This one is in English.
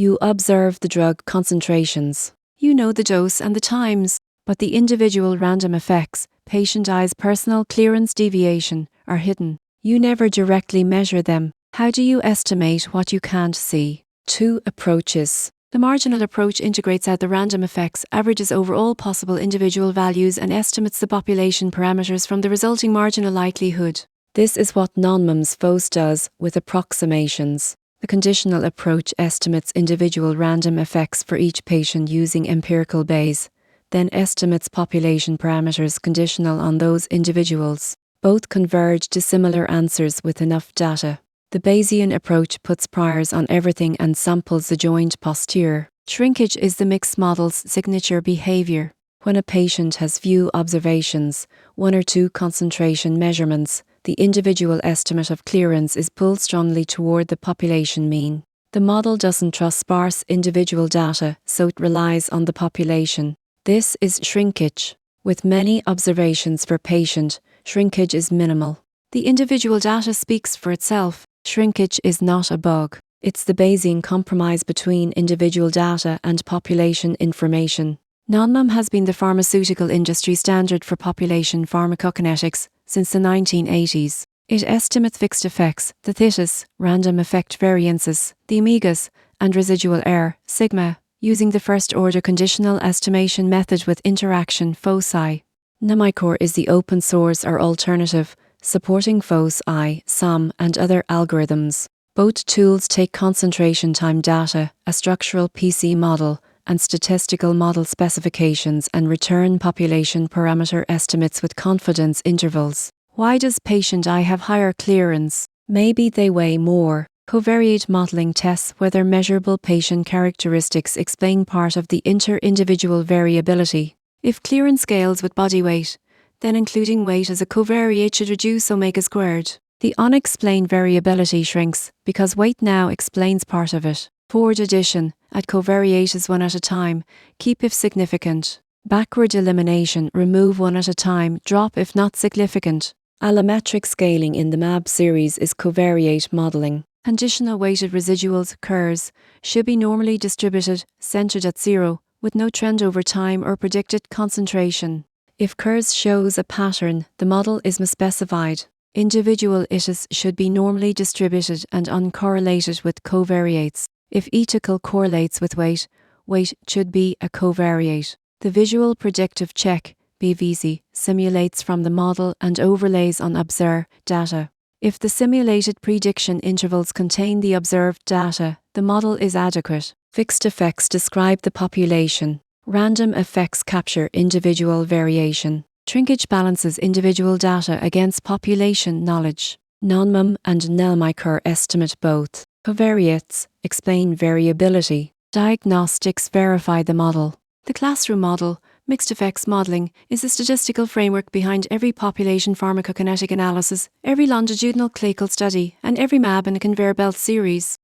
You observe the drug concentrations. You know the dose and the times, but the individual random effects, patient I's personal clearance deviation, are hidden. You never directly measure them. How do you estimate what you can't see? 2 approaches. The marginal approach integrates out the random effects, averages over all possible individual values, and estimates the population parameters from the resulting marginal likelihood. This is what NONMEM's FOCE does with approximations. The conditional approach estimates individual random effects for each patient using empirical Bayes, then estimates population parameters conditional on those individuals. Both converge to similar answers with enough data. The Bayesian approach puts priors on everything and samples the joint posterior. Shrinkage is the mixed model's signature behavior. When a patient has few observations, 1 or 2 concentration measurements, the individual estimate of clearance is pulled strongly toward the population mean. The model doesn't trust sparse individual data, so it relies on the population. This is shrinkage. With many observations per patient, shrinkage is minimal. The individual data speaks for itself. Shrinkage is not a bug. It's the Bayesian compromise between individual data and population information. NONMEM has been the pharmaceutical industry standard for population pharmacokinetics since the 1980s. It estimates fixed effects, the thetas, random effect variances, the omegas, and residual error, sigma, using the first-order conditional estimation method with interaction FOCE-I. NONMEM is the open source or alternative, supporting FOCE-I, SAEM, and other algorithms. Both tools take concentration time data, a structural PC model, and statistical model specifications and return population parameter estimates with confidence intervals. Why does patient I have higher clearance? Maybe they weigh more. Covariate modeling tests whether measurable patient characteristics explain part of the inter-individual variability. If clearance scales with body weight, then including weight as a covariate should reduce omega squared. The unexplained variability shrinks because weight now explains part of it. Forward addition, add covariates 1 at a time, keep if significant. Backward elimination, remove 1 at a time, drop if not significant. Allometric scaling in the MAB series is covariate modeling. Conditional weighted residuals, CWRES, should be normally distributed, centered at 0, with no trend over time or predicted concentration. If CWRES shows a pattern, the model is misspecified. Individual itis should be normally distributed and uncorrelated with covariates. If etical correlates with weight, weight should be a covariate. The visual predictive check, VPC, simulates from the model and overlays on observed data. If the simulated prediction intervals contain the observed data, the model is adequate. Fixed effects describe the population. Random effects capture individual variation. Shrinkage balances individual data against population knowledge. NONMEM and NONMEM estimate both. Covariates explain variability. Diagnostics verify the model. The classroom model, mixed effects modeling, is the statistical framework behind every population pharmacokinetic analysis, every longitudinal clinical study, and every MAB and conveyor belt series.